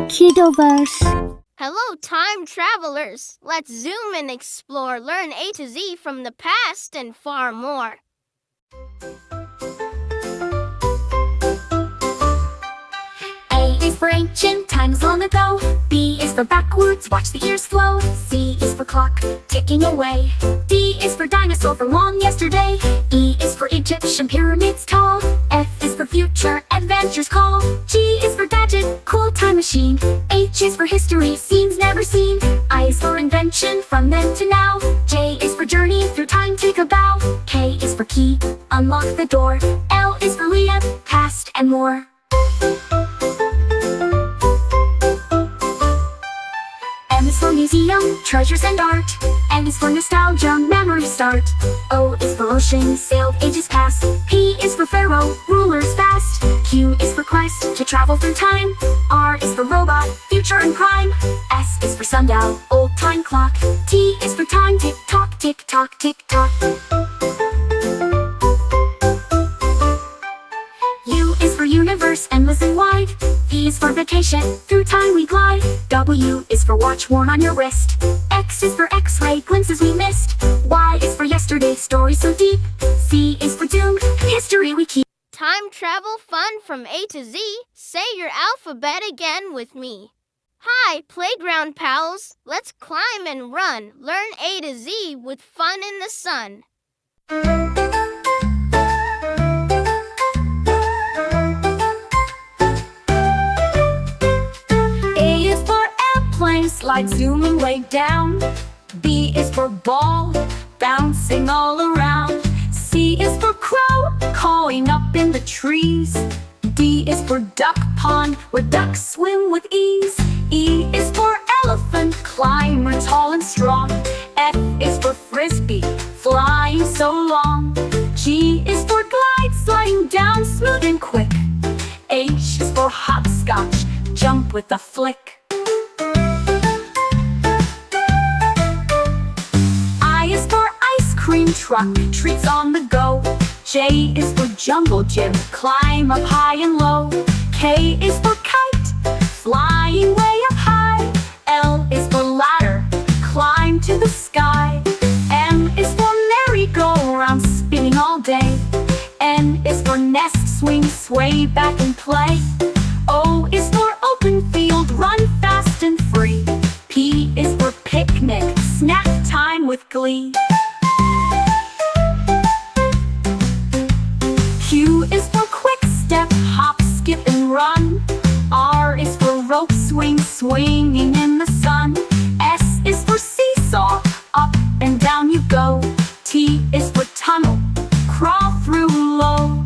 Kiddoverse. Hello, time travelers! Let's zoom and explore, learn A to Z from the past and far more. A is for ancient times long ago. B is for backwards, watch the years flow. C is for clock, ticking away. D is for dinosaur, for long yesterday. E is for Egyptian pyramids tall. F is for future, adventures call. G is for gadget, cool time machine. H is for history, scenes never seen. I is for invention, from then to now. J is for journey, through time take a bow. K is for key, unlock the door. L is for Leah, past and more. M is for museum, treasures and art. N is for nostalgia, memories start. O is for ocean, sailed ages past. P is for pharaoh, rulers fast. Q is for quest, to travel through time. R is for robot, future and prime. S is for sundial, old time clock. T is for time, tick tock, tick tock, tick tock. U is for universe, endless and wide. V is for vacation, through time we glide. W is for watch worn on your wrist. X is for x-ray, glimpses we missed. Y is for yesterday, story so deep. Z is for doomed, history we keep. Time travel fun from A to Z. Say your alphabet again with me. Hi, playground pals. Let's climb and run. Learn A to Z with fun in the sun. Slide zooming way down. B is for ball, bouncing all around. C is for crow, cawing up in the trees. D is for duck pond, where ducks swim with ease. E is for elephant, climber tall and strong. F is for frisbee, flying so long. G is for glide, sliding down smooth and quick. H is for hopscotch, jump with a flick. Cream truck, treats on the go. J is for jungle gym, climb up high and low. K is for kite, flying way up high. L is for ladder, climb to the sky. M is for merry-go-round, spinning all day. N is for nest, swing, sway back and play. O is for open field, run fast and free. P is for picnic, snack time with glee. Q is for quick step, hop, skip, and run. R is for rope swing, swinging in the sun. S is for seesaw, up and down you go. T is for tunnel, crawl through low.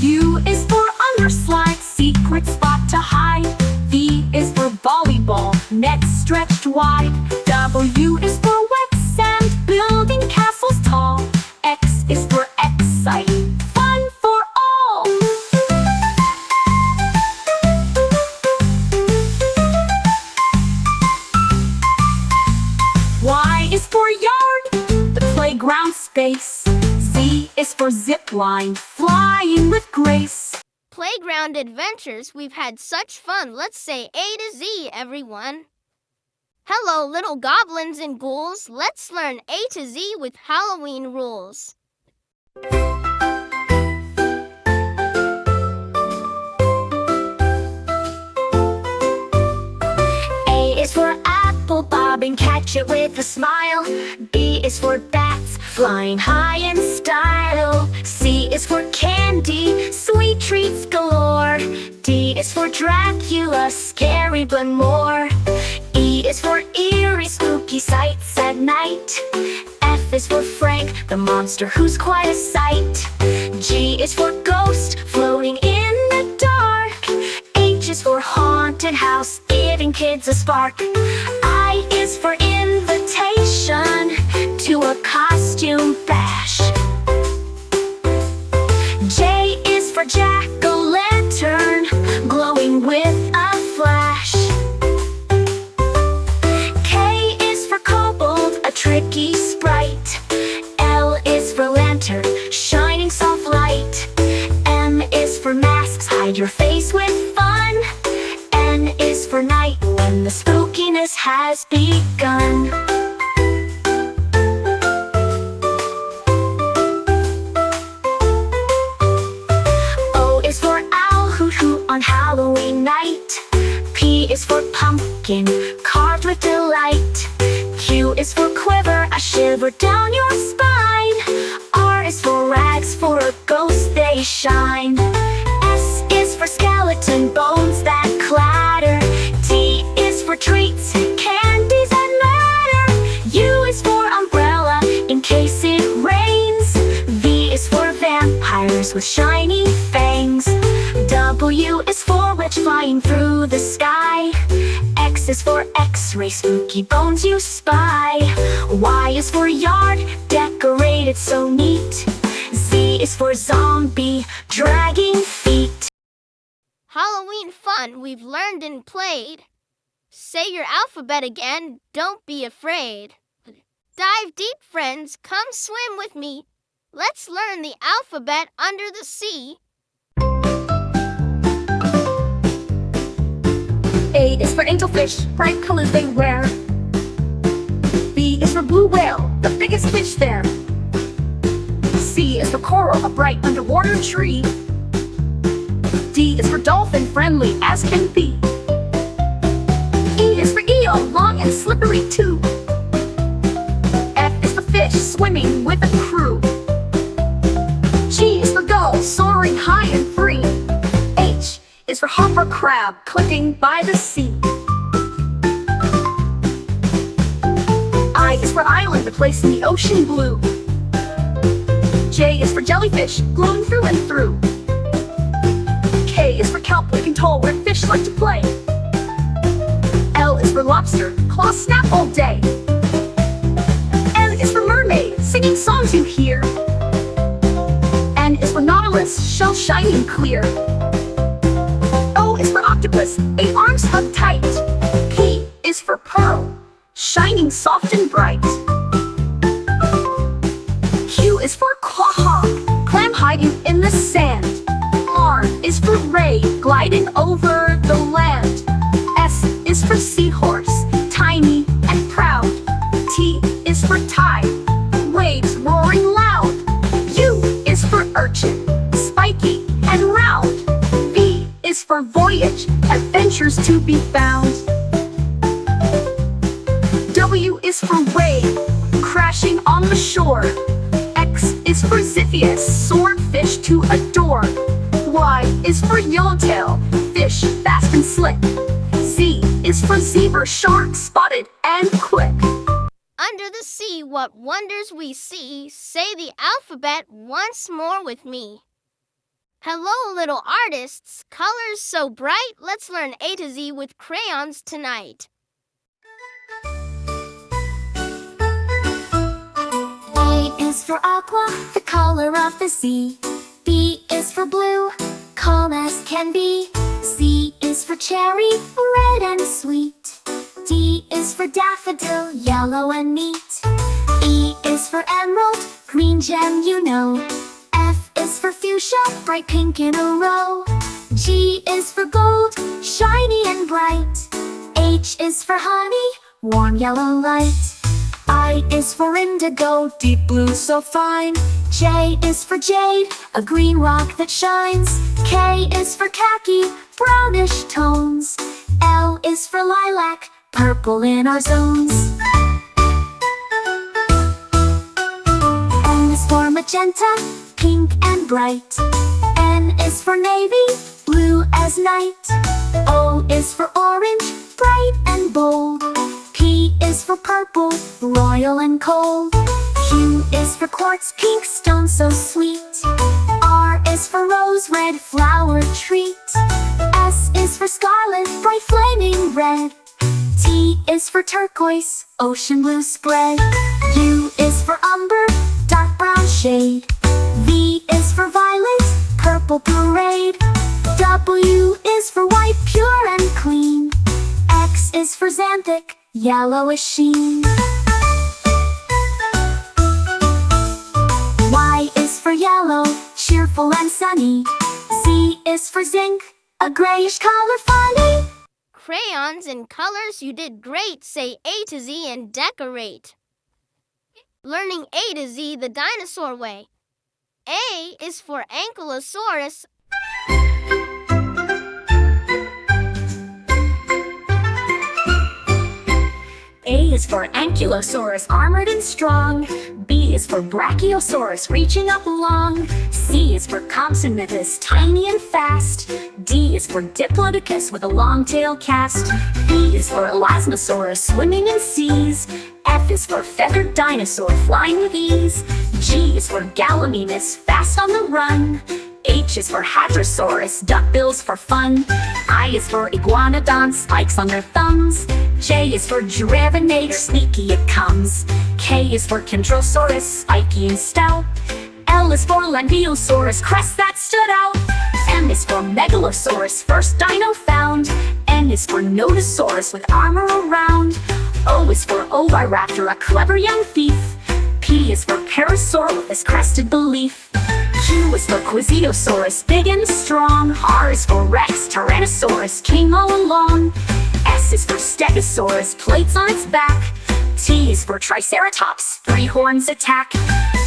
U is for underslide, secret spot to hide. V is for volleyball, net stretched wide. W is for wet sand, building castles tall. X is for exciting, fun for all. Y is for yard, the playground space. Z is for zip line, flying with grace. Playground adventures, we've had such fun. Let's say A to Z, everyone. Hello, little goblins and ghouls. Let's learn A to Z with Halloween rules. A is for apple, bob and catch it with a smile. B is for bats, flying high in style. C is for candy, sweet treats galore. D is for Dracula, scary but more. E is for eerie, spooky sights at night. F is for Frank, the monster who's quite a sight. G is for ghost, floating in the dark. H is for haunted house, giving kids a spark. I is for invitation to a costume bash. J is for jack-o'-lantern, glowing with a flash. K is for kobold, a tricky sprite. L is for lantern, shining soft light. for masks, hide your face with fun. N is for night, when the spookiness has begun. O is for owl, hoot hoot on Halloween night. P is for pumpkin, carved with delight. Q is for quiver, a shiver down your spine. R is for rags, for a ghost they shine. S is for skeleton bones that clatter. T is for treats, candies that matter. U is for umbrella, in case it rains. V is for vampires with shiny fangs. W is for witch flying through the sky. X is for X-ray, spooky bones you spy. Y is for yard, decorated so neat. Z is for zombie, dragging feet. Halloween fun we've learned and played. Say your alphabet again, don't be afraid. Dive deep, friends, come swim with me. Let's learn the alphabet under the sea. A is for angelfish, bright colors they wear. B is for blue whale, the biggest fish there. C is for coral, a bright underwater tree. D is for dolphin, friendly as can be. E is for eel, long and slippery too. F is for fish, swimming with a crew. G is for gull, soaring high and free. H is for hopper crab, clicking by the sea. I is for island, a place in the ocean blue. J is for jellyfish, glowing through and through. K is for kelp, looking tall where fish like to play. L is for lobster, claws snap all day. M is for mermaid, singing songs you hear. N is for nautilus, shell shining clear. O is for octopus, 8 arms hug tight. P is for pearl, shining soft and bright. Q is for quahog, clam hiding in the sand. R is for ray, gliding over the land. S is for seahorse, tiny and proud. T is for tide, waves roaring loud. U is for urchin, spiky and round. V is for voyage, adventures to be found. W is for wave, crashing on the shore. X is for Xiphias, swordfish to adore. Y is for yellowtail, fish fast and slick. Z is for zebra, shark spotted and quick. Under the sea, what wonders we see. Say the alphabet once more with me. Hello, little artists, colors so bright. Let's learn A to Z with crayons tonight. A is for aqua, the color of the sea. B is for blue, calm as can be. C is for cherry, red and sweet. D is for daffodil, yellow and neat. E is for emerald, green gem you know. F is for fuchsia, bright pink in a row. G is for gold, shiny and bright. H is for honey, warm yellow light. I is for indigo, deep blue so fine. J is for jade, a green rock that shines. K is for khaki, brownish tones. L is for lilac, purple in our zones. M is for magenta, pink and bright. N is for navy, blue as night. O is for orange, bright and bold. P is for purple, royal and cold. Q is for quartz, pink stone so sweet. R is for rose, red flower treat. S is for scarlet, bright flaming red. T is for turquoise, ocean blue spread. U is for umber, dark brown shade. V is for violet, purple parade. W is for white, pure and clean. X is for xanthic, yellowish sheen. Y is for yellow, cheerful and sunny. Z is for zinc, a grayish color funny. Crayons and colors, you did great. Say A to Z and decorate. Learning A to Z the dinosaur way. A is for ankylosaurus. A is for ankylosaurus, armored and strong. B is for brachiosaurus, reaching up long. C is for compsognathus, tiny and fast. D is for diplodocus, with a long tail cast. E is for elasmosaurus, swimming in seas. F is for feathered dinosaur, flying with ease. G is for gallimimus, fast on the run. H is for hadrosaurus, duckbills for fun. I is for iguanodon, spikes on their thumbs. J is for giraffe-nator, sneaky it comes. K is for chondrosaurus, spiky and stout. L is for langiosaurus, crest that stood out. M is for megalosaurus, first dino found. N is for nodosaurus, with armor around. O is for oviraptor, a clever young thief. P is for parasaurolophus, crested belief. Q is for quiziosaurus, big and strong. R is for rex, tyrannosaurus, king all along. S is for stegosaurus, plates on its back. T is for triceratops, 3 horns attack.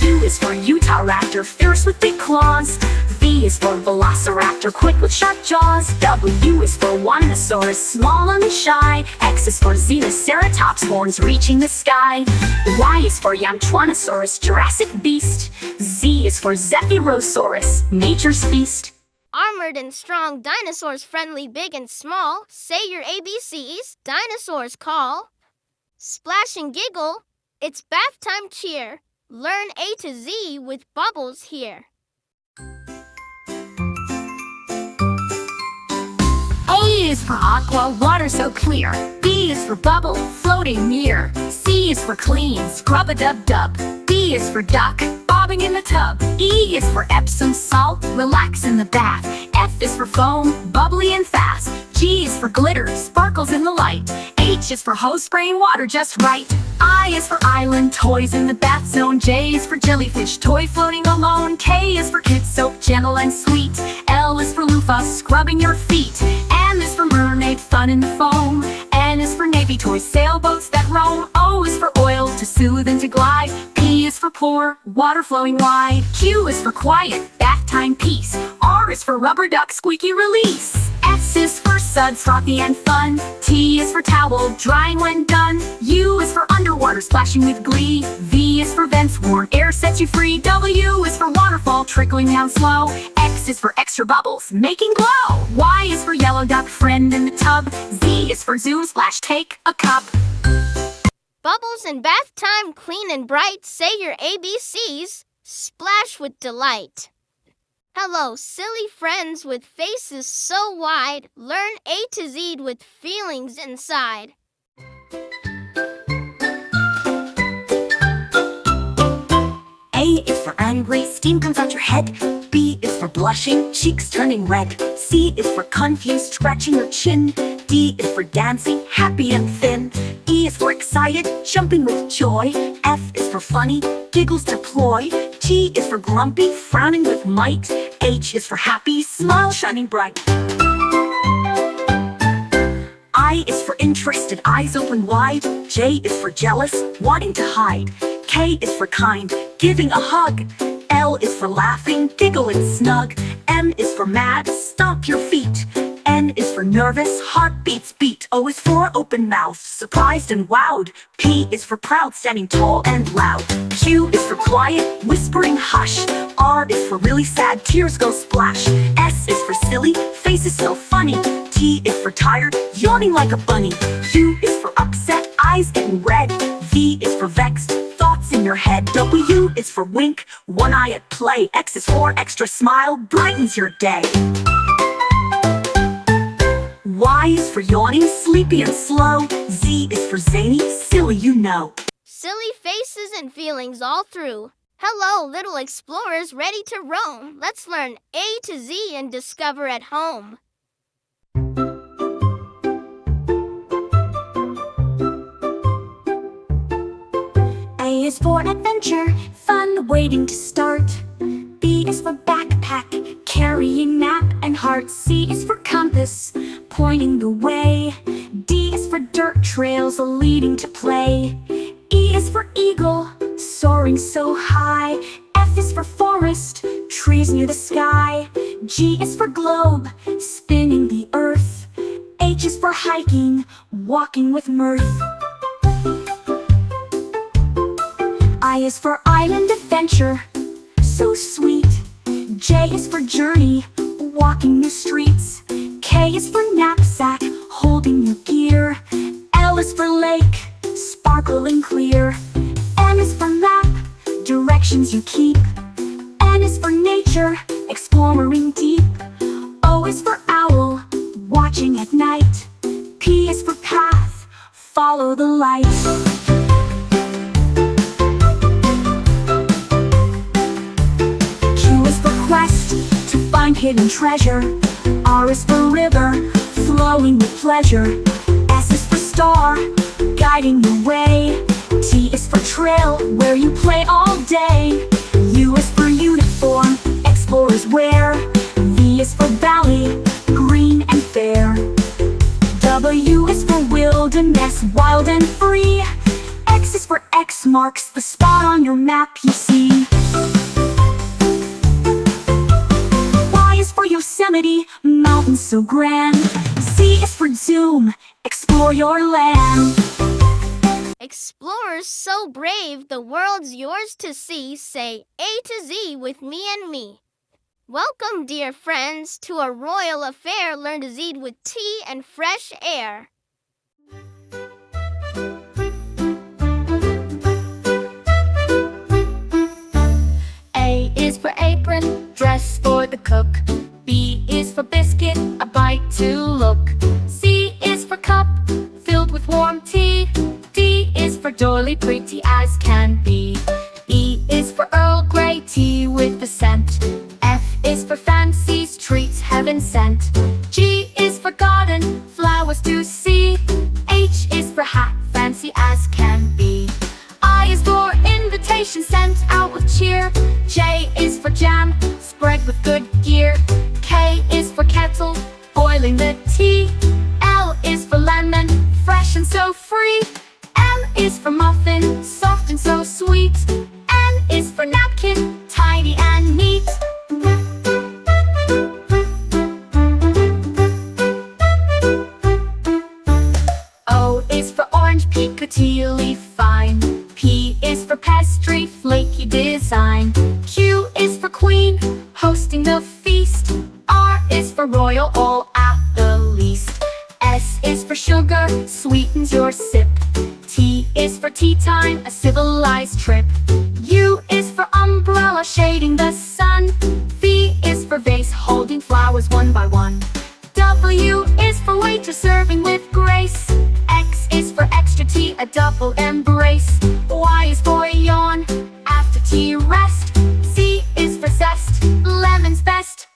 U is for utahraptor, fierce with big claws. V is for velociraptor, quick with sharp jaws. W is for winosaurus, small and shy. X is for xenoceratops, horns reaching the sky. Y is for yamtuanosaurus, Jurassic beast. Z is for zephyrosaurus, nature's feast. Armored and strong, dinosaurs friendly, big and small. Say your ABCs, dinosaurs call. Splash and giggle, it's bath time cheer. Learn A to Z with bubbles here. A is for aqua, water so clear. B is for bubble, floating near. C is for clean, scrub-a-dub-dub. D is for duck, bobbing in the tub. E is for Epsom salt, relax in the bath. F is for foam, bubbly and fast. G is for glitter, sparkles in the light. H is for hose, spraying water just right. I is for island, toys in the bath zone. J is for jellyfish, toy floating alone. K is for kid soap, gentle and sweet. L is for loofah, scrubbing your feet. M is for mermaid, fun in the foam. N is for navy toys, sailboats that roam. O is for oil, to soothe and to glide. P is for pour, water flowing wide. Q is for quiet, bath time peace. R is for rubber duck, squeaky release. S is for suds, frothy and fun. T is for towel, drying when done. U is for underwater, splashing with glee. V is for vents, warm air sets you free. W is for waterfall, trickling down slow. X is for extra bubbles, making glow. Y is for yellow duck, friend in the tub. Z is for zoom, splash, take a cup. Bubbles in bath time, clean and bright. Say your ABCs, splash with delight. Hello, silly friends with faces so wide. Learn A to Z with feelings inside. A is for angry, steam comes out your head. B is for blushing, cheeks turning red. C is for confused, scratching your chin. D is for dancing, happy and thin. E is for excited, jumping with joy. F is for funny, giggles deploy. G is for grumpy, frowning with might. H is for happy, smile shining bright. I is for interested, eyes open wide. J is for jealous, wanting to hide. K is for kind, giving a hug. L is for laughing, giggle and snug. M is for mad, stomp your feet. N is for nervous, heartbeats beat. O is for open mouth, surprised and wowed. P is for proud, standing tall and loud. Q is for quiet, whispering hush. R is for really sad, tears go splash. S is for silly, face is so funny. T is for tired, yawning like a bunny. U is for upset, eyes getting red. V is for vexed, thoughts in your head. W is for wink, one eye at play. X is for extra smile, brightens your day. Y is for yawning, sleepy and slow. Z is for zany, silly you know. Silly faces and feelings all through. Hello, little explorers ready to roam. Let's learn A to Z and discover at home. A is for adventure, fun waiting to start. B is for backpack, carrying map and and heart. C is for compass, pointing the way. D is for dirt trails leading to play. E is for eagle, soaring so high. F is for forest, trees near the sky. G is for globe, spinning the earth. H is for hiking, walking with mirth. I is for island adventure, so sweet. J is for journey, walking new streets. K is for knapsack, holding your gear. L is for lake, sparkling clear. M is for map, directions you keep. N is for nature, exploring deep. O is for owl, watching at night. P is for path, follow the light. Q is for quest, to find hidden treasure. R is for river, flowing with pleasure. S is for star, guiding your way. T is for trail, where you play all day. U is for uniform, explorers wear. V is for valley, green and fair. W is for wilderness, wild and free. X is for X marks the spot on your map you see. Y is for Yosemite, mountains so grand. Z is for zoom, explore your land. Explorers so brave, the world's yours to see. Say A to Z with me and me. Welcome, dear friends, to a royal affair. Learn to Z with tea and fresh air. A is for apron, dress for the cook. B is for biscuit, a bite to look. C is for cup, filled with warm tea. D is for doily, pretty as can be. E is for Earl Grey tea with the scent. F is for fancies, treats heaven sent. G is for garden, flowers to see. H is for hat, fancy as can be. I is for invitation sent out with cheer. J is for jam, spread with good gear. K is for kettle, boiling the tea. L is for lemon, fresh and so free. M is for muffin, soft and so sweet. N is for napkin, tidy and neat. O is for orange, piccatily fine. P is for pastry, flaky design. Q is for queen, hosting the feast. R is for royal, all at the least. S is for sugar, sweetens your sip. T is for tea time, a civilized trip. U is for umbrella, shading the sun. V is for vase, holding flowers one by one. W is for waitress, serving with grace. X is for extra tea, a double embrace. Y is for yawn, after tea rest. Z is for zest, lemon's best.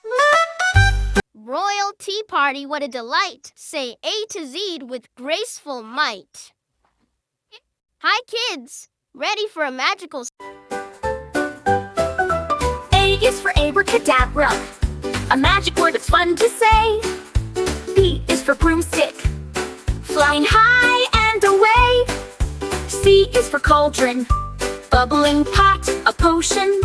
Royal tea party, what a delight. Say A to Z with graceful might. Hi kids, ready for a magical... A is for abracadabra, a magic word that's fun to say. B is for broomstick, flying high and away. C is for cauldron, bubbling pot, a potion.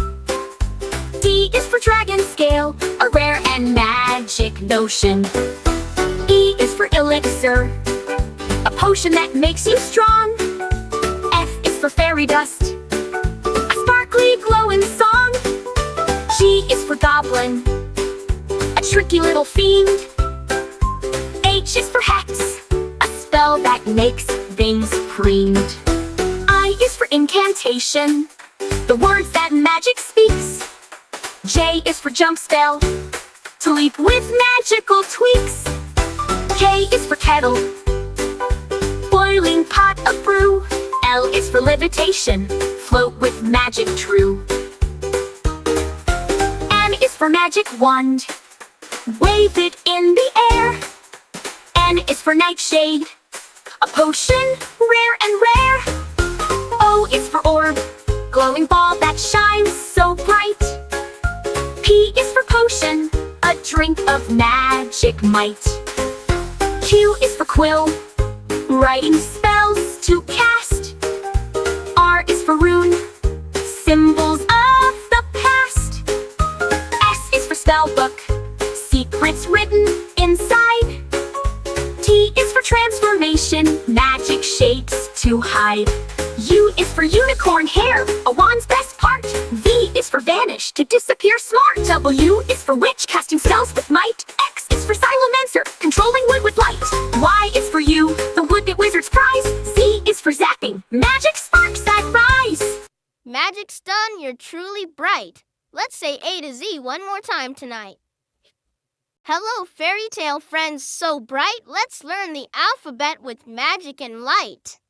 D is for dragon scale, a rare and magic notion. E is for elixir, a potion that makes you strong. F is for fairy dust, a sparkly glowing song. G is for goblin, a tricky little fiend. H is for hex, a spell that makes things preened. I is for incantation, the words that magic speaks. J is for jump spell, to leap with magical tweaks. K is for kettle, boiling pot of brew. L is for levitation, float with magic true. M is for magic wand, wave it in the air. N is for nightshade, a potion rare and rare. O is for orb, glowing ball that shines so bright. P is for potion, a drink of magic might. Q is for quill, writing spells to cast. R is for rune, symbols of the past. S is for spellbook, secrets written inside. T is for transformation, magic shapes to hide. U is for unicorn hair, a wand's best part. V is for vanish, to disappear smart. W is for witch, casting spells with might. X is for silencer, controlling wood with light. Y is for you, the wood that wizards prize. Z is for zapping, magic sparks that rise. Magic's done, you're truly bright. Let's say A to Z one more time tonight. Hello, fairy tale friends so bright. Let's learn the alphabet with magic and light.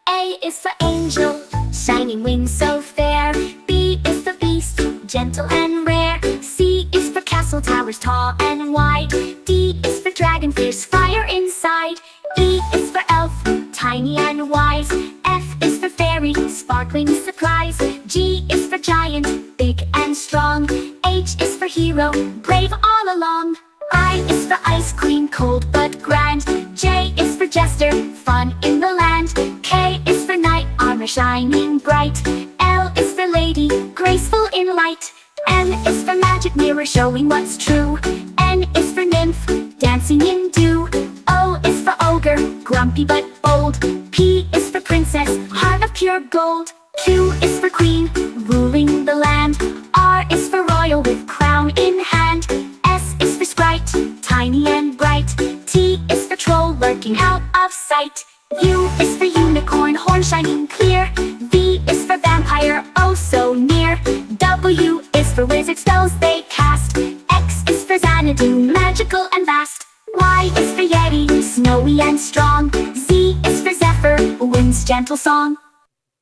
A is for angel, shining wings so fair. B is for beast, gentle and rare. C is for castle towers tall and wide. D is for dragonfish, fire inside. E is for elf, tiny and wise. F is for fairy, sparkling surprise. G is for giant, big and strong. H is for hero, brave all along. I is for ice cream, cold but grand. J is for jester, fun in the land. K is for knight, armor shining bright. L is for lady, graceful in light. M is for magic mirror, showing what's true. N is for nymph, dancing in dew. O is for ogre, grumpy but bold. P is for princess, heart of pure gold. Q is for queen, ruling the land. R is for royal, with crown in hand. S is for sprite, tiny and bright. T is for troll, lurking out of sight. U is for unicorn, horn shining clear. V is for vampire, oh so near. W is for wizard, spells they cast. X is for Xanadu, magical and vast. Y is for yeti, snowy and strong. Z is for zephyr, wind's gentle song.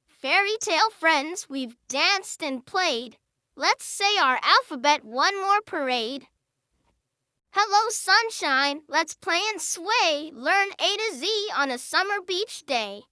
Fairy tale friends, we've danced and played. Let's say our alphabet one more parade. Hello, sunshine. Let's play and sway. Learn A to Z on a summer beach day.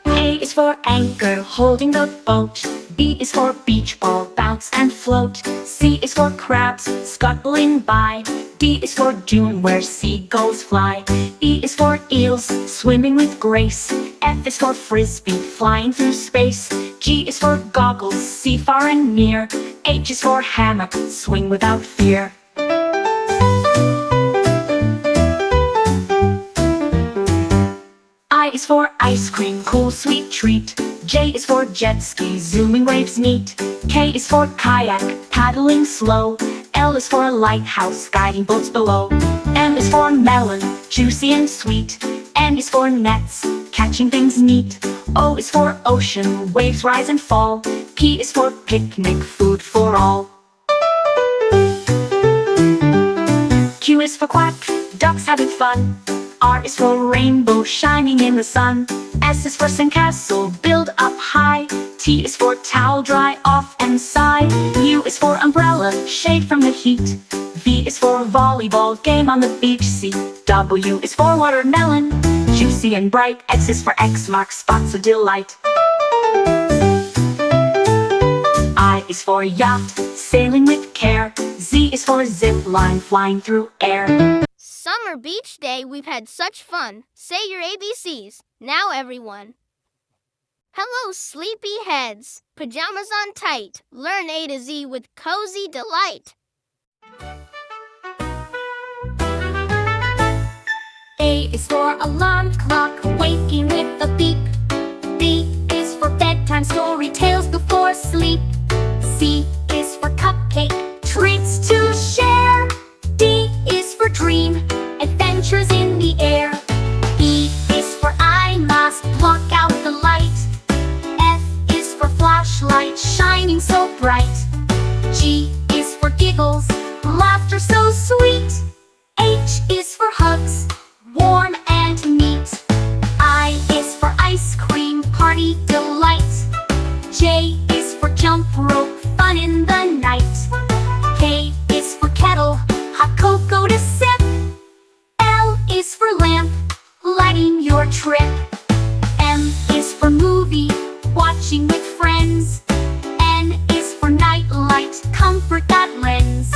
A is for anchor, holding the boat. B is for beach ball, bounce and float. C is for crabs, scuttling by. D is for dune, where seagulls fly. E is for eels, swimming with grace. F is for frisbee, flying through space. G is for goggles, see far and near. H is for hammock, swing without fear. I is for ice cream, cool sweet treat. J is for jet ski, zooming waves neat. K is for kayak, paddling slow. L is for lighthouse, guiding boats below. M is for melon, juicy and sweet. N is for nets, catching things neat. O is for ocean, waves rise and fall. P is for picnic, food for all. Q is for quack, ducks having fun. R is for rainbow, shining in the sun. S is for sandcastle, build up high. T is for towel, dry off and sigh. U is for umbrella, shade from the heat. V is for volleyball, game on the beach. C, W is for watermelon, juicy and bright. X is for X marks spots of delight. I is for yacht, sailing with care. Z is for zip line, flying through air. Summer beach day, we've had such fun. Say your ABCs. Now everyone. Hello, sleepy heads. Pajamas on tight. Learn A to Z with cozy delight. A is for alarm clock, waking with a beep. B is for bedtime, story tales before sleep. C is for cupcake, treats to share. D is for dream, adventures in the air. E is for I must block out the light. F is for flashlight, shining so bright. G is for giggles, laughter so sweet. H is for hugs, warm and neat. I is for ice cream, party delight. J is for jump rope, fun in the night. K is for kettle, hot cocoa to sip. L is for lamp, lighting your watching with friends. N is for nightlight, comfort that lends.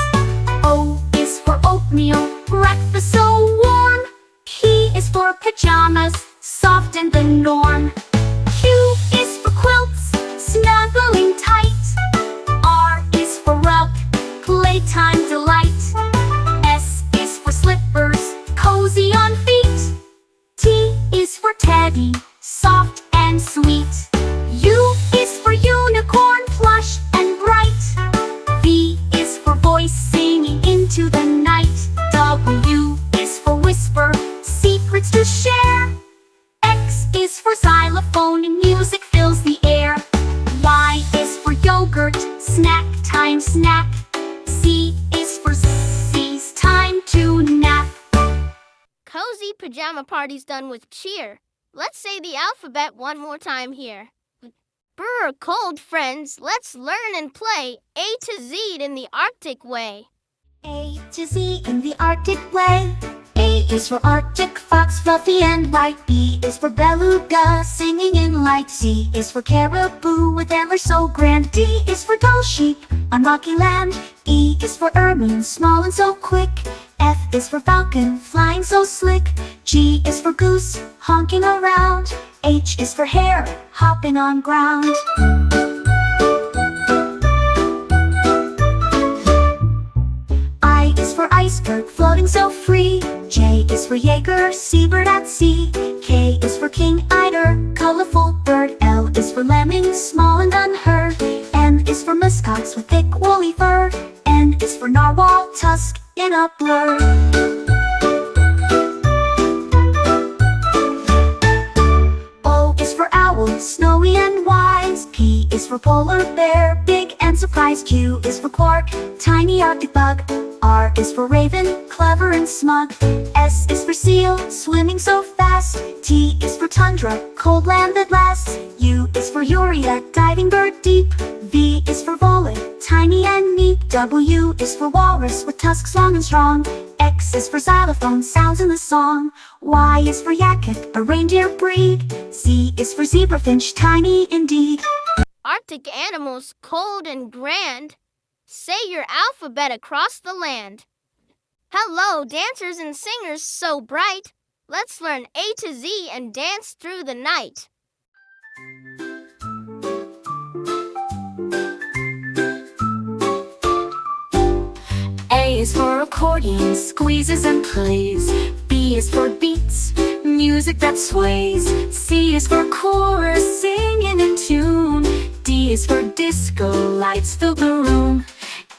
O is for oatmeal, breakfast so warm. P is for pajamas, soft and the norm. Q is for quilts, snuggling tight. R is for rug, playtime delight. S is for slippers, cozy on feet. T is for teddy, soft and sweet. U is for unicorn, plush and bright. V is for voice singing into the night. W is for whisper, secrets to share. X is for xylophone and music fills the air. Y is for yogurt, snack time snack. Z is for Z's time to nap. Cozy pajama party's done with cheer. Let's say the alphabet one more time here. Brr, cold friends, let's learn and play A to Z in the Arctic way. A to Z in the Arctic way. A is for Arctic fox, fluffy and white. B is for beluga, singing in light. C is for caribou with antlers so grand. D is for dull sheep on rocky land. E is for ermine, small and so quick. F is for falcon, flying so slick. G is for goose, honking around. H is for hare, hopping on ground. I is for iceberg, floating so free. J is for Jaeger, seabird at sea. K is for king eider, colorful bird. L is for lemming, small and unheard. M is for muskox with thick woolly fur. N is for narwhal, tusk in a blur. O is for owl, snowy and wise. P is for polar bear, big and surprised. Q is for quark, tiny Arctic bug. R is for raven, clever and smug. S is for seal, swimming so fast. T is for tundra, cold land that lasts. U is for urea, diving bird deep. V is for volet, tiny and neat. W is for walrus with tusks long and strong. X is for xylophone, sounds in the song. Y is for yakut, a reindeer breed. Z is for zebrafinch, tiny indeed. Arctic animals, cold and grand. Say your alphabet across the land. Hello, dancers and singers so bright. Let's learn A to Z and dance through the night. A is for accordion, squeezes and plays. B is for beats, music that sways. C is for chorus, singing in tune. D is for disco, lights fill the room.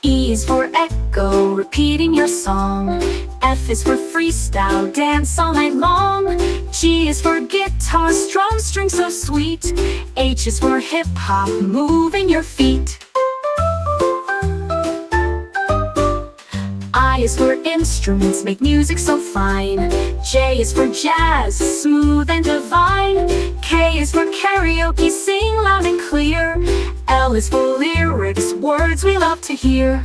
E is for echo, repeating your song. F is for freestyle, dance all night long. G is for guitar, strum string so sweet. H is for hip-hop, moving your feet. I is for instruments, make music so fine. J is for jazz, smooth and divine. K is for karaoke, sing loud and clear. L is for lyrics, words we love to hear.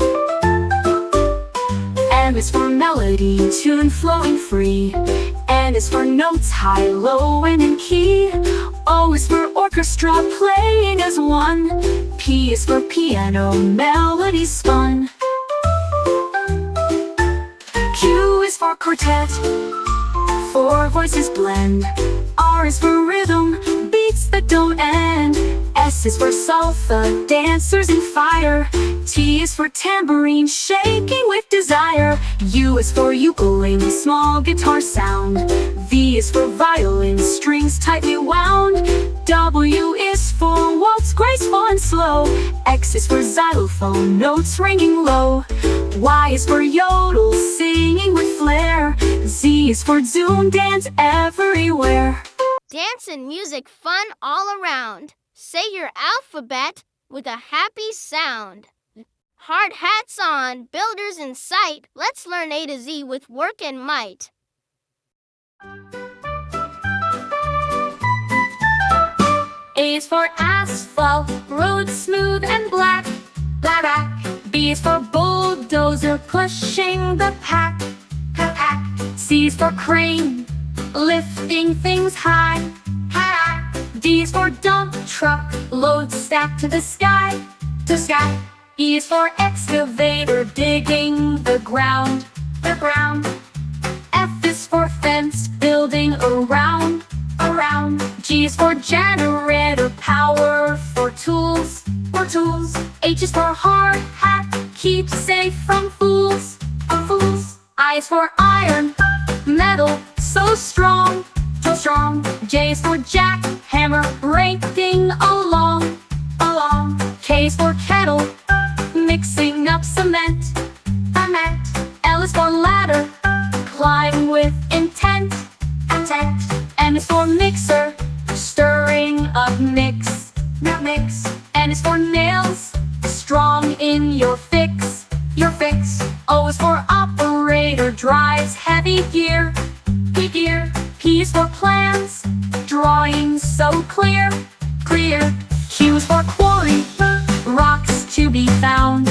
M is for melody, tune flowing free. N is for notes high, low and in key. O is for orchestra, playing as one. P is for piano, melody spun. Q is for quartet, four voices blend. R is for rhythm, beats that don't end. S is for salsa, dancers in fire. T is for tambourine, shaking with desire. U is for ukulele, small guitar sound. V is for violin, strings tightly wound. W is for waltz, graceful and slow. X is for xylophone, notes ringing low. Y is for yodel, singing with flair. Z is for zoom, dance everywhere. Dance and music fun all around. Say your alphabet with a happy sound. Hard hats on, builders in sight. Let's learn A to Z with work and might. A is for asphalt, road smooth and black. Black. B is for bulldozer, pushing the pack. C is for crane, lifting things high. D is is for dump truck, load stacked to the sky, to sky. E is for excavator, digging the ground, the ground. F is for fence, building around, around. G is for generator, power for tools, for tools. H is for hard hat, keep safe from fools, from fools. I is for iron, metal, so strong, so strong. J is for jack, hammer, breaking along, along. K is for kettle, mixing up cement, cement. L is for ladder, climb with intent, intent. M is for mixer, stirring up mix, mix. N is for nails, strong in your fix, your fix. O is for operator, drives heavy gear, gear. P is for plans, drawing so clear, clear. Q is for quarry, rocks to be found,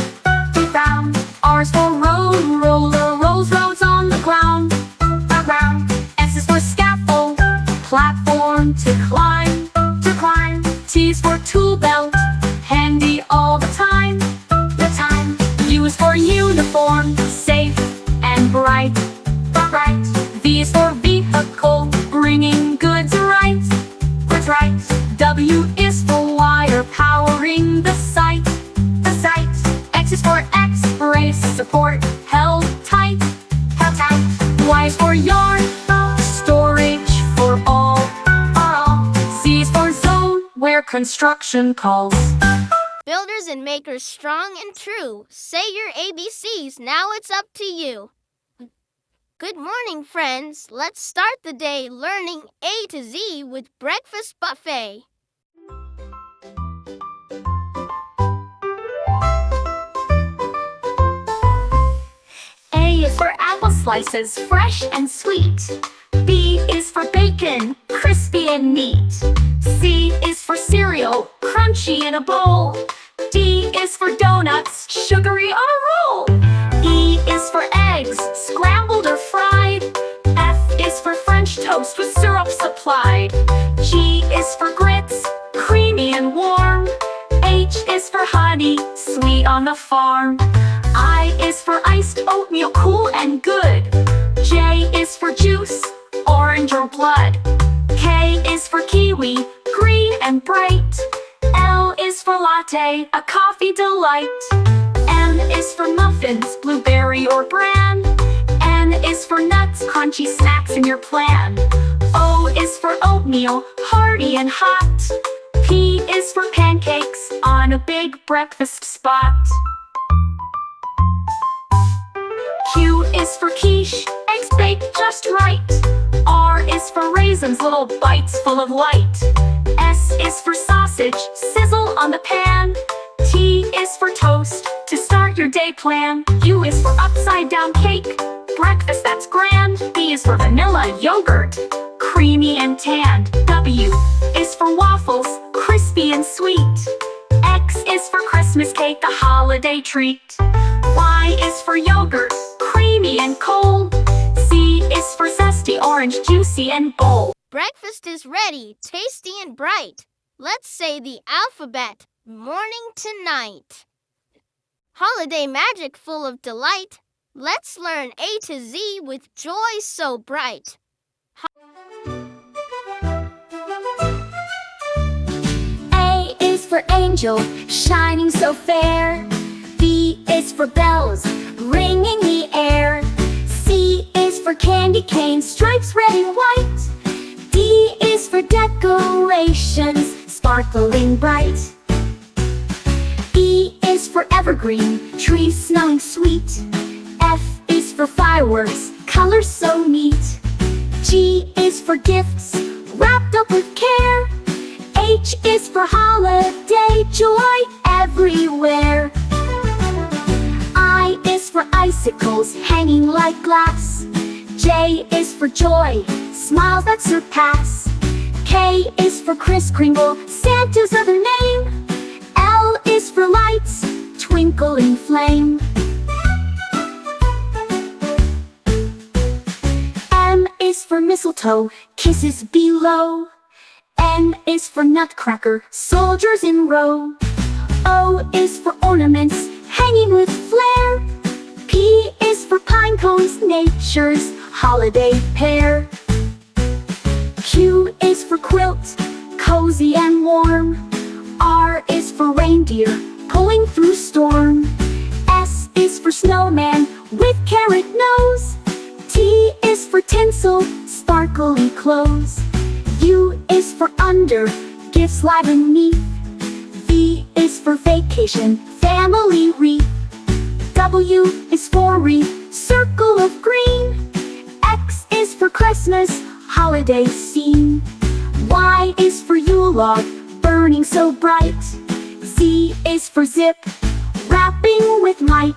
be found. R is for road, roller, rolls roads on the ground, the ground. S is for scaffold, platform to climb, to climb. T is for tool belt, handy all the time, the time. U is for uniform, safe and bright, bright. V is for vehicle, bringing goods right, goods right. W is for wire, powering the site, the site. X is for X-ray, support, held tight, held tight. Y is for yarn, storage for all, for all. Z is for zone, where construction calls. Builders and makers strong and true, say your ABCs, now it's up to you. Good morning, friends. Let's start the day learning A to Z with Breakfast Buffet. A is for apple slices, fresh and sweet. B is for bacon, crispy and neat. C is for cereal, crunchy in a bowl. D is for donuts, sugary on a roll. E is for eggs, scrambled or fried. F is for French toast with syrup supplied. G is for grits, creamy and warm. H is for honey, sweet on the farm. I is for iced oatmeal, cool and good. J is for juice, orange or blood. K is for kiwi, green and bright. L is for latte, a coffee delight. M is for muffins, blueberry or bran. N is for nuts, crunchy snacks in your plan. O is for oatmeal, hearty and hot. P is for pancakes, on a big breakfast spot. Q is for quiche, eggs baked just right. R is for raisins, little bites full of light. S is for sausage, sizzle on the pan. T is for toast, to start your day plan. U is for upside down cake, breakfast that's grand. V is for vanilla yogurt, creamy and tanned. W is for waffles, crispy and sweet. X is for Christmas cake, a holiday treat. Y is for yogurt, creamy and cold. Z is for zesty orange, juicy and bold. Breakfast is ready, tasty and bright. Let's say the alphabet, morning to night. Holiday magic full of delight. Let's learn A to Z with joy so bright. A is for angel, shining so fair. B is for bells, ringing the air. C is for candy cane, stripes red and white. D is for decorations, sparkling bright. E is for evergreen, trees smelling sweet. F is for fireworks, colors so neat. G is for gifts, wrapped up with care. H is for holiday, joy everywhere. I is for icicles, hanging like glass. J is for joy, smiles that surpass. K is for Kris Kringle, Santa's other name. L is for lights, twinkling flame. M is for mistletoe, kisses below. N is for nutcracker, soldiers in row. O is for ornaments, hanging with flair. P is for pine cones, nature's holiday pair. Q is for quilt, cozy and warm. R is for reindeer, pulling through storm. S is for snowman, with carrot nose. T is for tinsel, sparkly clothes. U is for under, gifts lie beneath. V is for vacation, family wreath. W is for wreath, circle of green. X is for Christmas, holiday scene. Y is for Yule log, burning so bright. Z is for zip, wrapping with might.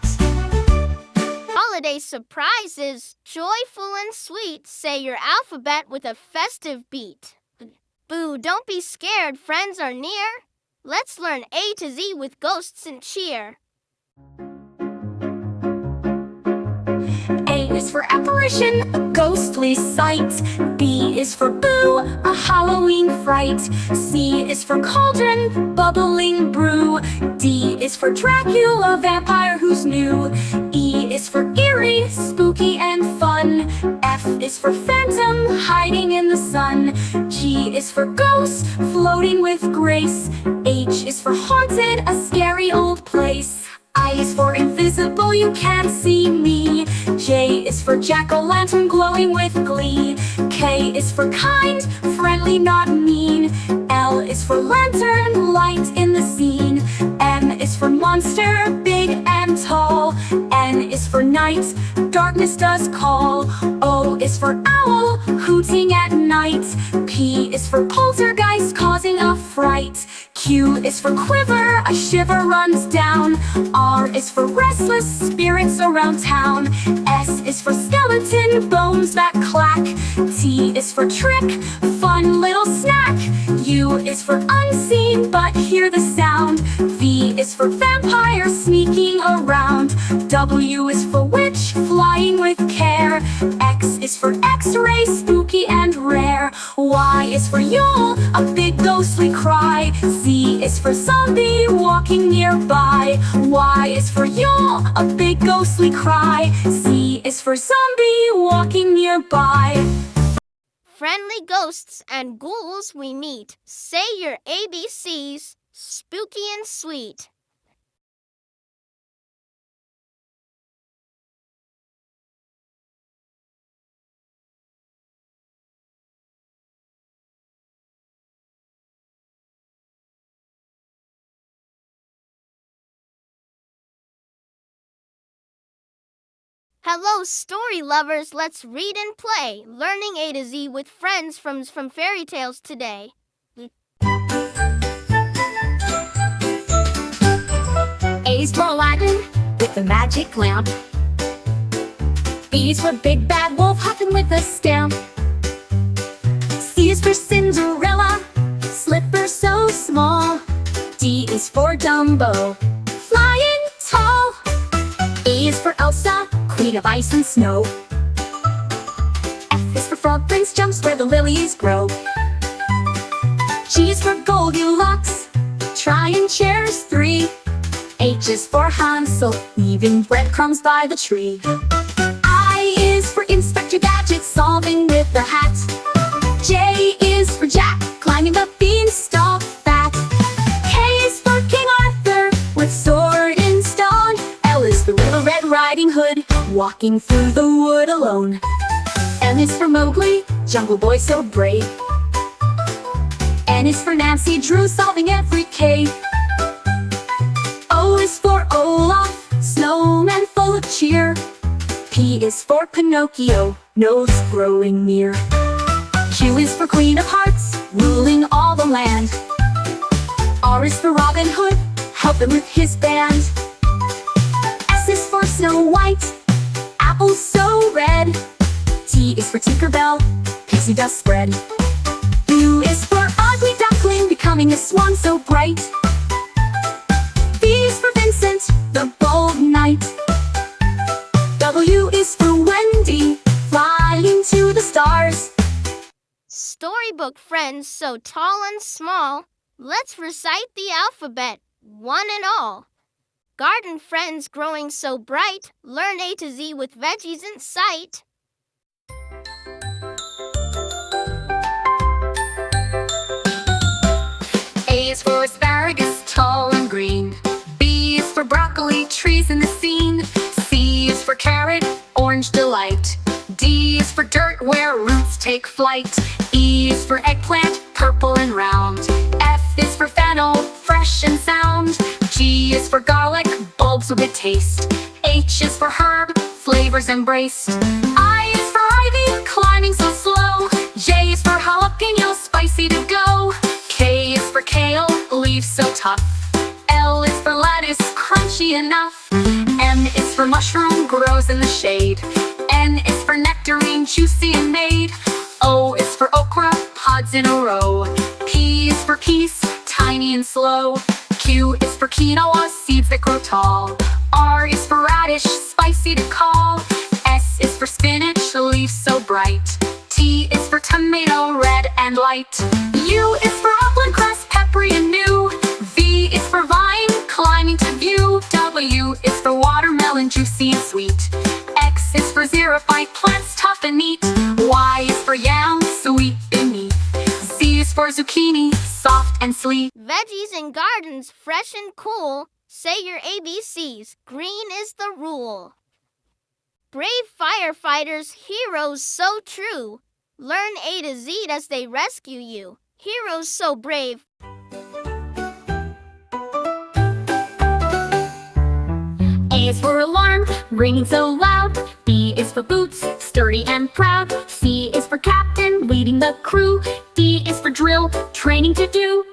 Holiday surprises, joyful and sweet. Say your alphabet with a festive beat. Boo, don't be scared, friends are near. Let's learn A to Z with ghosts and cheer. A is for apparition, a ghostly sight. B is for boo, a Halloween fright. C is for cauldron, bubbling brew. D is for Dracula, vampire who's new. E is for eerie, spooky and fun. F is for phantom, hiding in the sun. G is for ghost, floating with grace. H is for haunted, a scary old place. I is for invisible, you can't see me. J is for jack-o'-lantern, glowing with glee. K is for kind, friendly, not mean. L is for lantern, light in the scene. M is for monster, big and tall. N is for night, darkness does call. O is for owl, hooting at night. P is for poltergeist, causing a fright. Q is for quiver, a shiver runs down. R is for restless spirits around town. S is for skeleton, bones that clack. T is for trick, fun little snack. U is for unseen, but hear the sound. V is for vampire, sneaking around. W is for witch, flying with care. X is for x-ray, spooky and rare. Y is for Yule, a big ghostly cry. Z is for zombie, walking nearby. Y is for Yule, a big ghostly cry. Z is for zombie, walking nearby. Friendly ghosts and ghouls we meet. Say your ABCs, spooky and sweet. Hello, story lovers. Let's read and play. Learning A to Z with friends from fairy tales today. A is for Aladdin, with the magic lamp. B is for Big Bad Wolf, hopping with a stamp. C is for Cinderella, slipper so small. D is for Dumbo, flying tall. E is for Elsa, queen of ice and snow. F is for Frog Prince, jumps where the lilies grow. G is for Goldilocks, trying chairs 3. H is for Hansel, leaving breadcrumbs by the tree. I is for Inspector Gadget, solving with the hat. J is for Jack, climbing the beanstalk fat. K is for King Arthur, with sword and stone. L is for Little Red Riding Hood, walking through the wood alone. M is for Mowgli, jungle boy so brave. N is for Nancy Drew, solving every cave. O is for Olaf, snowman full of cheer. P is for Pinocchio, nose growing near. Q is for Queen of Hearts, ruling all the land. R is for Robin Hood, helping with his band. S is for Snow White, apples so red. T is for Tinkerbell, pixie dust spread. U is for Ugly Duckling, becoming a swan so bright. V is for Vincent, the bold knight. W is for Wendy, flying to the stars. Storybook friends so tall and small, let's recite the alphabet, one and all. Garden friends growing so bright, learn A to Z with veggies in sight. A is for asparagus, tall and green. B is for broccoli, trees in the scene. C is for carrot, orange delight. D is for dirt, where roots take flight. E is for eggplant, purple and round. F is for fennel, fresh and sound. G is for garlic, bulbs with a taste. H is for herb, flavors embraced. I is for ivy, climbing so slow. J is for jalapeno, spicy to go. K is for kale, leaves so tough. L is for lettuce, crunchy enough. M is for mushroom, grows in the shade. N is for nectarine, juicy and made. O is for okra, pods in a row. P is for peace, tiny and slow. Q is for quinoa, seeds that grow tall. R is for radish, spicy to call. S is for spinach, leaves so bright. T is for tomato, red and light. U is for upland cress, peppery and new. V is for vine, climbing to view. W is for watermelon, juicy and sweet. X is for xerophyte, plants tough and neat. Y is for yam, sweet beneath. Z is for zucchini, soft and sleek. Veggies in gardens, fresh and cool. Say your ABCs, green is the rule. Brave firefighters, heroes so true. Learn A to Z as they rescue you. Heroes so brave. A is for alarm, ringing so loud. B is for boots, sturdy and proud. C is for captain, leading the crew. D is for drill, training to do.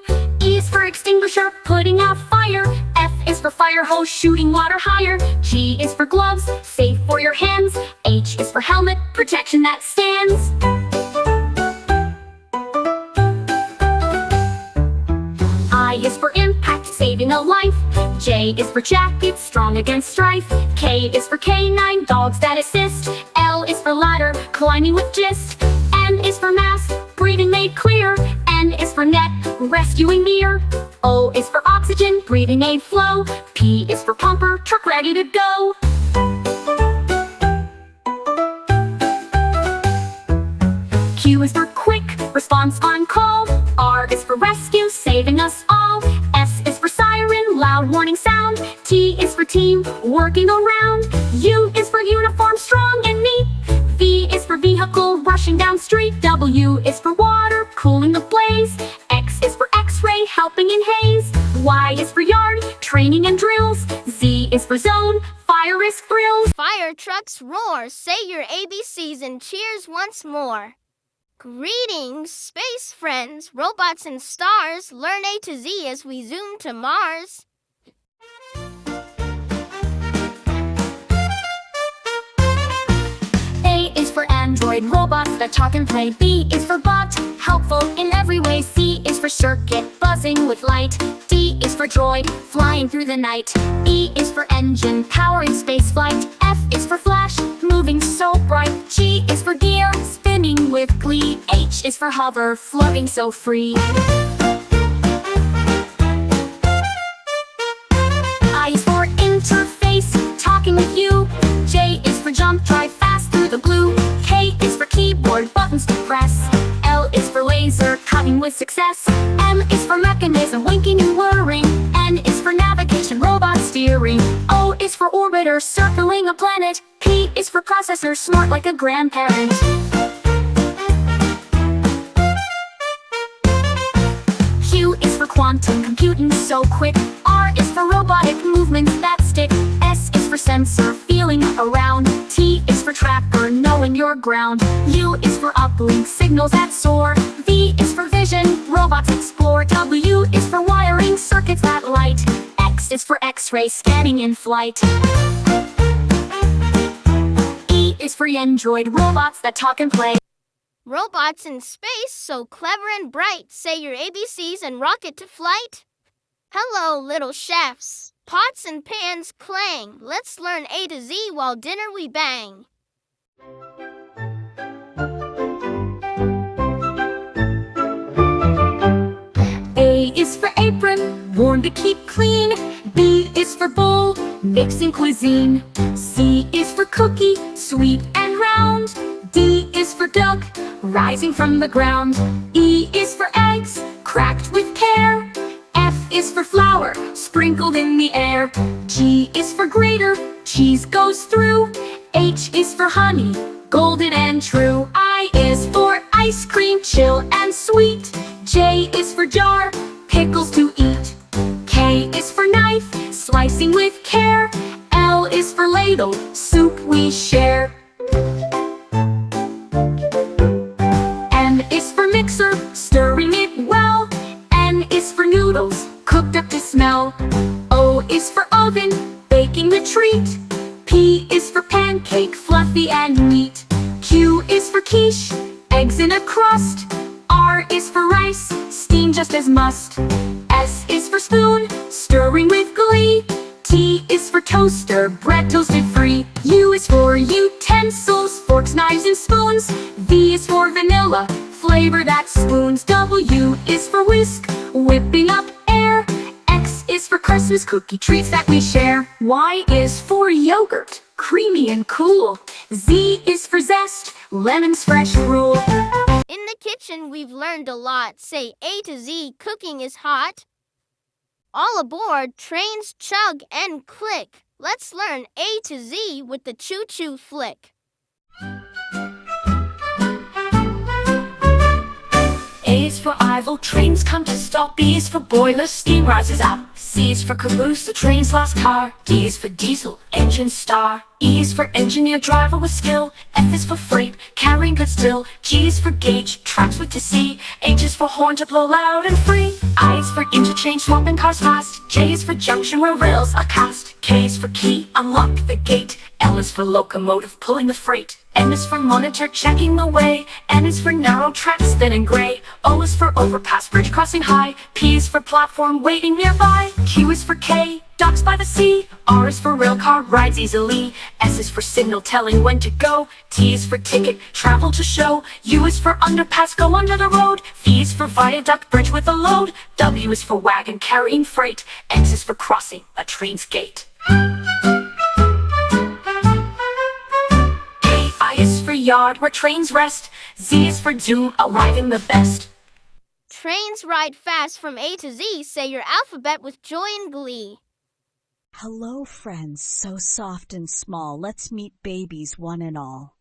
E is for extinguisher, putting out fire. F is for fire hose, shooting water higher. G is for gloves, safe for your hands. H is for helmet, protection that stands. I is for impact, saving a life. J is for jacket, strong against strife. K is for canine, dogs that assist. L is for ladder, climbing with gist. N is for mask, breathing made clear. N is for net, rescuing near. O is for oxygen, breathing aid flow. P is for pumper, truck ready to go. Q is for quick, response on call. R is for rescue, saving us all. S is for siren, loud warning sound. T is for team, working around. U is for uniform, strong and neat. V is for vehicle, rushing down street. W is for water, cooling the blaze. X is for x-ray, helping in haze. Y is for yard, training and drills. Z is for zone, fire risk thrills. Fire trucks roar, say your ABCs and cheers once more. Greetings, space friends, robots and stars. Learn A to Z as we zoom to Mars. A is for android, robots that talk and play. B is for bot, helpful in every way. C is for circuit, buzzing with light. D is for droid, flying through the night. E is for engine, powering space flight. F is for flash, moving so bright. G is for gear, spinning with glee. H is for hover, floating so free. I is for interface, talking with you. J is for jump, drive fast through the blue. K is for keyboard, buttons to press. L is for laser, cutting with success. M is for mechanism, winking and whirring. N is for navigation, robot steering. O is for orbiter, circling a planet. P is for processor, smart like a grandparent. Q is for quantum computing so quick. R is for robotic movements that stick. S is for sensor, feeling around. T is for tracker, knowing your ground. U is for uplink, signals that soar. V is for vision, robots explore. W is for wiring, circuits that light. X is for x-ray, scanning in flight. E is for android, robots that talk and play. Robots in space, so clever and bright. Say your ABCs and rocket to flight. Hello, little chefs. Pots and pans clang. Let's learn A to Z while dinner we bang. corn to keep clean. B is for bowl, mixing cuisine. C is for cookie, sweet and round. D is for duck, rising from the ground. E is for eggs, cracked with care. F is for flour, sprinkled in the air. G is for grater, cheese goes through. H is for honey, golden and true. I is for ice cream, chill and sweet. J is for jar, pickles to eat. K is for knife, slicing with care. L is for ladle, soup we share. M is for mixer, stirring it well. N is for noodles, cooked up to smell. O is for oven, baking the treat. P is for pancake, fluffy and neat. Q is for quiche, eggs in a crust. R is for rice, steamed just as must. S is for spoon, stirring with glee. T is for toaster, bread toasted free. U is for utensils, forks, knives, and spoons. V is for vanilla, flavor that spoons. W is for whisk, whipping up air. X is for Christmas cookie treats that we share. Y is for yogurt, creamy and cool. Z is for zest, lemons fresh rule. In the kitchen, we've learned a lot. Say A to Z, cooking is hot. All aboard, trains chug and click. Let's learn A to Z with the choo-choo flick. A is for Ivel, trains come to stop. B is for boiler, steam rises up. C is for caboose, the train's last car. D is for diesel, engine star. E is for engineer, driver with skill. F is for freight, carrying goods still. G is for gauge, tracks with to see. H is for horn to blow loud and free. I is for interchange, swapping cars fast. J is for junction where rails are cast. K is for key, unlock the gate. L is for locomotive, pulling the freight. N is for monitor, checking the way. N is for narrow tracks, thin and gray. O is for overpass, bridge crossing high. P is for platform, waiting nearby. Q is for K, docks by the sea. R is for rail car, rides easily. S is for signal, telling when to go. T is for ticket, travel to show. U is for underpass, go under the road. V is for viaduct, bridge with a load. W is for wagon, carrying freight. X is for crossing, a train's gate. Yard where trains rest. Z is for zoom, arriving the best. Trains ride fast from A to Z. Say your alphabet with joy and glee. Hello, friends, so soft and small. Let's meet babies, one and all.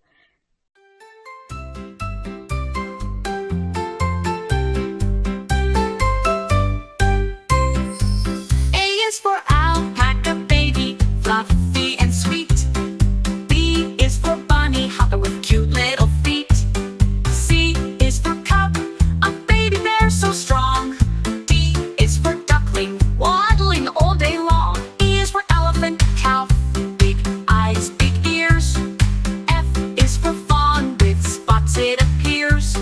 A is for alpaca, baby, fluffy and sweet. B is for bunny, hopping with cute little feet. C is for cub, a baby bear so strong. D is for duckling, waddling all day long. E is for elephant, cow, big eyes, big ears. F is for fawn, with spots it appears.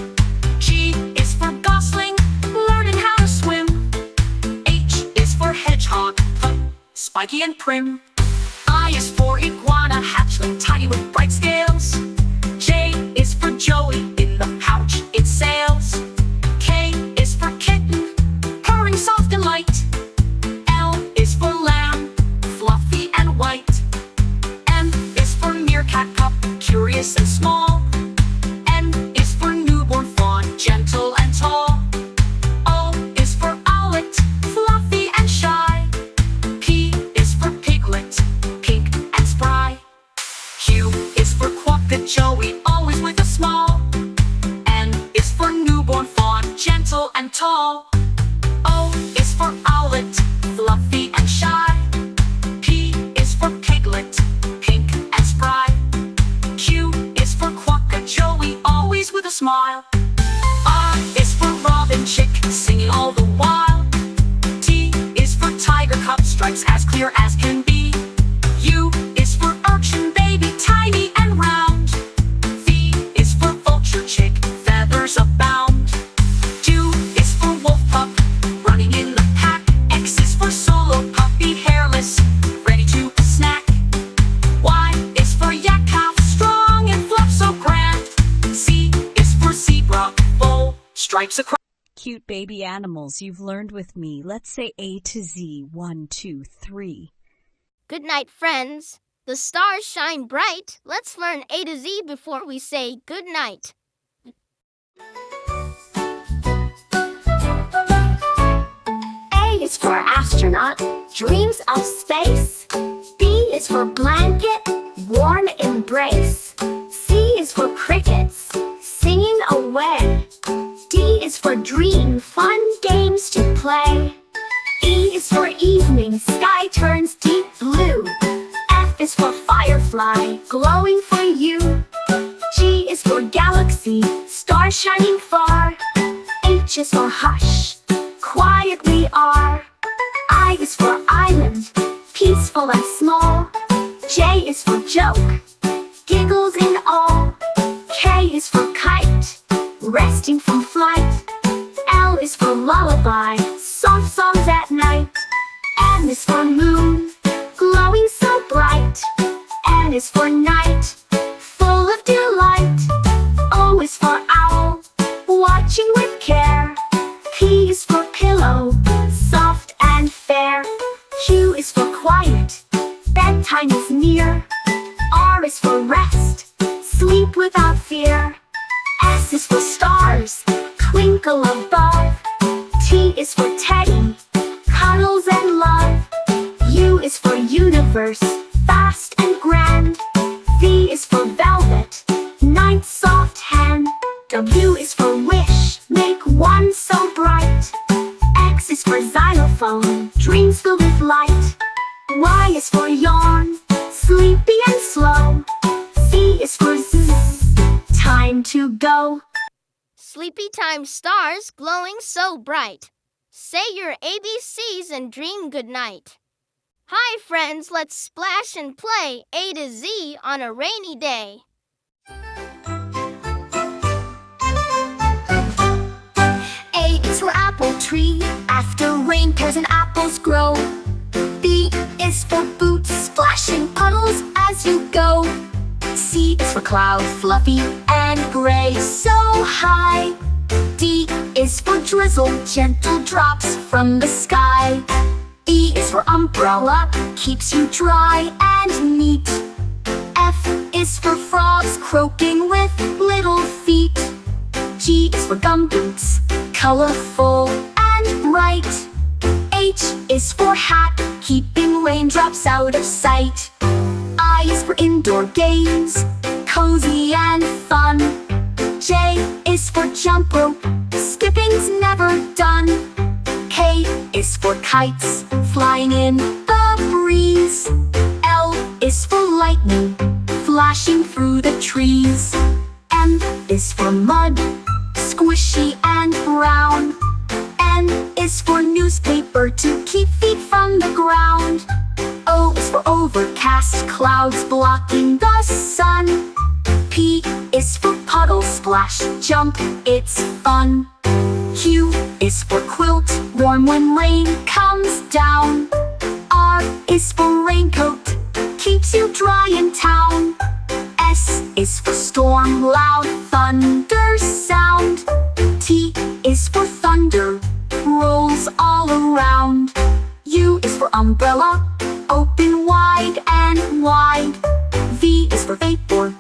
G is for gosling, learning how to swim. H is for hedgehog, spiky and prim. I is for iguana, hatchling, tiny with bright scales. J is for Joey, in the pouch it sails. K is for kitten, purring soft and light. L is for lamb, fluffy and white. M is for meerkat pup, curious and small. N is for newborn fawn, gentle and tall. O is for owlet, fluffy and shy. P is for piglet, pink and spry. Q is for quokka Joey, always with a smile. N is for newborn fawn, gentle and tall. O is for owlet, fluffy and shy. P is for piglet, pink and spry. Q is for quokka Joey, always with a smile. R is for robin chick, singing all the while. T is for tiger cub, stripes as clear as can be. U is for urchin baby, tiny and round. V is for vulture chick, feathers abound. U is for wolf pup, running in the pack. X is for solo puppy, hairless, ready to snack. Y is for yak calf, strong and fluff so grand. Z is for zebra, bold, stripes across. Cute baby animals you've learned with me. Let's say A to Z. 1, 2, 3. Good night, friends. The stars shine bright. Let's learn A to Z before we say good night. A is for astronaut, dreams of space. B is for blanket, warm embrace. C is for crickets, singing away. D is for dream, fun games to play. E is for evening, sky turns deep blue. F is for firefly, glowing for you. G is for galaxy, stars shining far. H is for hush, quiet we are. I is for island, peaceful and small. J is for joke, giggles in all. K is for kite, resting from flight. L is for lullaby, soft songs at night. M is for moon, glowing so bright. N is for night, full of delight. O is for owl, watching with care. P is for pillow, soft and fair. Q is for quiet, bedtime is near. R is for rest, sleep without fear. S is for stars, twinkle above. T is for teddy, cuddles and love. U is for universe, vast and grand. V is for velvet, night's soft hand. W is for wish, make one so bright. X is for xylophone, dreams filled with light. Y is for yawn, sleepy and slow. Z is for zzz, time to go. Sleepy time stars glowing so bright. Say your ABCs and dream good night. Hi friends, let's splash and play A to Z on a rainy day. A is for apple tree, after rain pears and apples grow. B is for boots, splashing puddles as you go. C is for cloud, fluffy and gray, so high. D is for drizzle, gentle drops from the sky. E is for umbrella, keeps you dry and neat. F is for frogs, croaking with little feet. G is for gumboots, colorful and bright. H is for hat, keeping raindrops out of sight. I is for indoor games, cozy and fun. J is for jump rope, skipping's never done. K is for kites, flying in the breeze. L is for lightning, flashing through the trees. M is for mud, squishy and brown. N is for newspaper, to keep feet from the ground. O is for overcast, clouds blocking the sun. P is for puddle, splash, jump, it's fun. Q is for quilt, warm when rain comes down. R is for raincoat, keeps you dry in town. S is for storm, loud thunder sound. T is for thunder, rolls all around. U is for umbrella, open wide and wide. V is for vapor,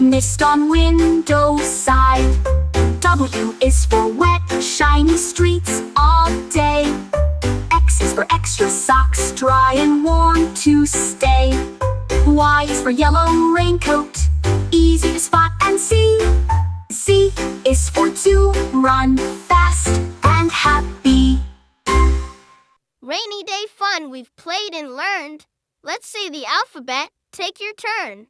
mist on window side. W is for wet, shiny streets all day. X is for extra socks, dry and warm to stay. Y is for yellow raincoat, easy to spot and see. Z is for to run fast and happy. Rainy day fun, we've played and learned. Let's say the alphabet. Take your turn.